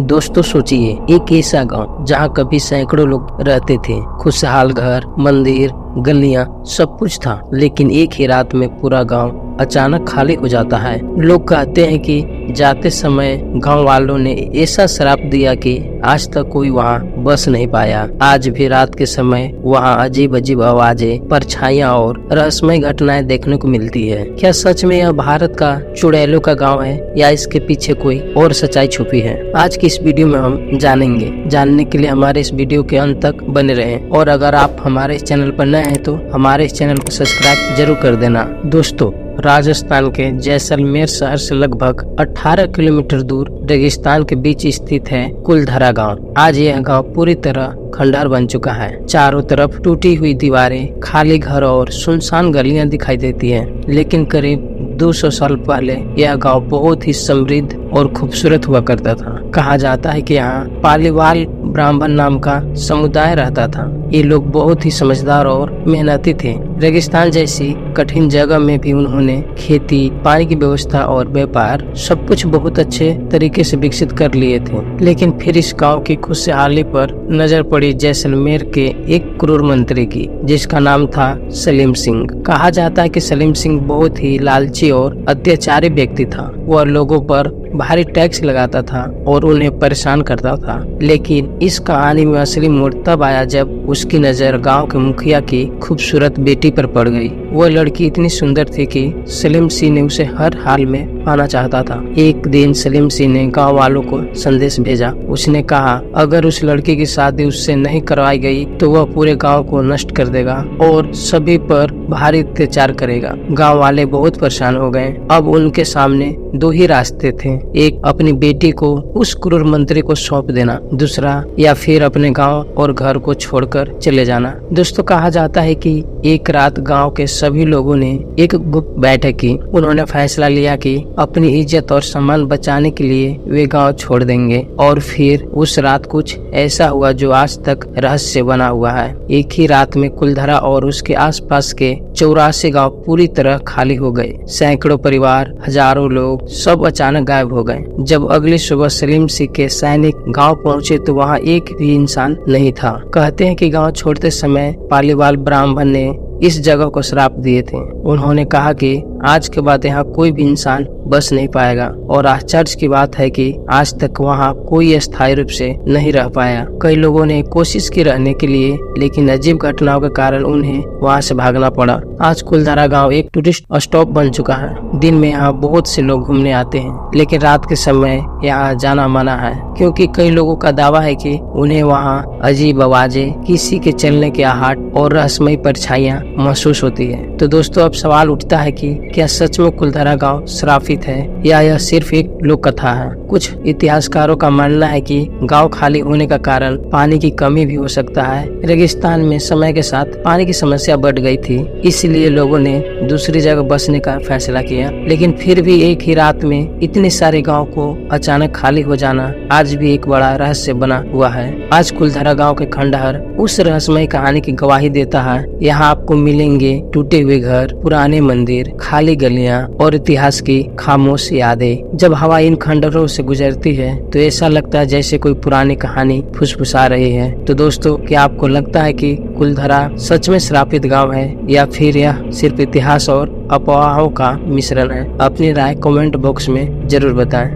दोस्तों सोचिए, एक ऐसा गांव जहां कभी सैकड़ों लोग रहते थे। खुशहाल घर, मंदिर, गलियां, सब कुछ था। लेकिन एक ही रात में पूरा गांव अचानक खाली हो जाता है। लोग कहते हैं कि जाते समय गांव वालों ने ऐसा श्राप दिया कि आज तक कोई वहां बस नहीं पाया। आज भी रात के समय वहां अजीब अजीब आवाजें, परछाइयां और रहस्यमय घटनाएं देखने को मिलती है। क्या सच में यह भारत का चुड़ैलों का गांव है या इसके पीछे कोई और सच्चाई छुपी है? आज की इस वीडियो में हम जानेंगे। जानने के लिए हमारे इस वीडियो के अंत तक बने रहें। और अगर आप हमारे इस चैनल पर नए हैं तो हमारे इस चैनल को सब्सक्राइब जरूर कर देना। दोस्तों, राजस्थान के जैसलमेर शहर से लगभग 18 किलोमीटर दूर रेगिस्तान के बीच स्थित है कुलधरा गांव। आज यह गांव पूरी तरह खंडहर बन चुका है। चारों तरफ टूटी हुई दीवारें, खाली घर और सुनसान गलियां दिखाई देती हैं। लेकिन करीब 200 साल पहले यह गांव बहुत ही समृद्ध और खूबसूरत हुआ करता था। कहा जाता है कि यहाँ पालीवाल ब्राह्मण नाम का समुदाय रहता था। ये लोग बहुत ही समझदार और मेहनती थे। रेगिस्तान जैसी कठिन जगह में भी उन्होंने खेती, पानी की व्यवस्था और व्यापार सब कुछ बहुत अच्छे तरीके से विकसित कर लिए थे। लेकिन फिर इस गांव की खुशहाली पर नजर पड़ी जैसलमेर के एक क्रूर मंत्री की, जिसका नाम था सलीम सिंह। कहा जाता है कि सलीम सिंह बहुत ही लालची और अत्याचारी व्यक्ति था। वह लोगों पर भारी टैक्स लगाता था और उन्हें परेशान करता था। लेकिन इस कहानी में असली मोड़ तब आया जब उसकी नजर गांव के मुखिया की खूबसूरत बेटी पर पड़ गई। वह लड़की इतनी सुंदर थी कि सलीम सिंह ने उसे हर हाल में पाना चाहता था। एक दिन सलीम सिंह ने गांव वालों को संदेश भेजा। उसने कहा, अगर उस लड़की की शादी उससे नहीं करवाई गई तो वह पूरे गांव को नष्ट कर देगा और सभी पर भारी अत्याचार करेगा। गांव वाले बहुत परेशान हो गए। अब उनके सामने दो ही रास्ते थे। एक, अपनी बेटी को उस क्रूर मंत्री को सौंप देना। दूसरा, या फिर अपने गांव और घर को छोड़कर चले जाना। दोस्तों, कहा जाता है कि एक रात गांव के सभी लोगों ने एक गुप्त बैठक की। उन्होंने फैसला लिया कि अपनी इज्जत और सम्मान बचाने के लिए वे गांव छोड़ देंगे। और फिर उस रात कुछ ऐसा हुआ जो आज तक रहस्य बना हुआ है। एक ही रात में कुलधरा और उसके आसपास के 84 गांव पूरी तरह खाली हो गए। सैकड़ों परिवार, हजारों लोग सब अचानक गायब हो गए। जब अगली सुबह सलीम सिंह के सैनिक गांव पहुंचे तो वहां एक भी इंसान नहीं था। कहते हैं कि गांव छोड़ते समय पालीवाल ब्राह्मण ने इस जगह को श्राप दिए थे। उन्होंने कहा कि आज के बाद यहाँ कोई भी इंसान बस नहीं पाएगा। और आश्चर्य की बात है कि आज तक वहाँ कोई स्थायी रूप से नहीं रह पाया। कई लोगों ने कोशिश की रहने के लिए, लेकिन अजीब घटनाओं के कारण उन्हें वहाँ से भागना पड़ा। आज कुलधरा गांव एक टूरिस्ट स्टॉप बन चुका है। दिन में यहाँ बहुत से लोग घूमने आते हैं, लेकिन रात के समय यहाँ जाना मना है, क्योंकि कई लोगों का दावा है कि उन्हें वहाँ अजीब आवाजें, किसी के चलने के आहट और रहस्यमय परछाइयां महसूस होती है। तो दोस्तों, अब सवाल उठता है कि क्या सच में कुलधरा गांव श्रापित है या यह सिर्फ एक लोक कथा है? कुछ इतिहासकारों का मानना है कि गांव खाली होने का कारण पानी की कमी भी हो सकता है। रेगिस्तान में समय के साथ पानी की समस्या बढ़ गई थी, इसलिए लोगों ने दूसरी जगह बसने का फैसला किया। लेकिन फिर भी एक ही रात में इतने सारे गाँव को अचानक खाली हो जाना आज भी एक बड़ा रहस्य बना हुआ है। आज कुलधरा गाँव के खंडहर उस रहस्यमय कहानी की गवाही देता है। यहाँ आपको मिलेंगे टूटे हुए घर, पुराने मंदिर, खाली गलियां और इतिहास की खामोश यादें। जब हवा इन खंडहरों से गुजरती है तो ऐसा लगता है जैसे कोई पुरानी कहानी फुसफुसा रही है। तो दोस्तों, क्या आपको लगता है कि कुलधरा सच में श्रापित गांव है या फिर यह सिर्फ इतिहास और अफवाहों का मिश्रण है? अपनी राय कमेंट बॉक्स में जरूर बताएं।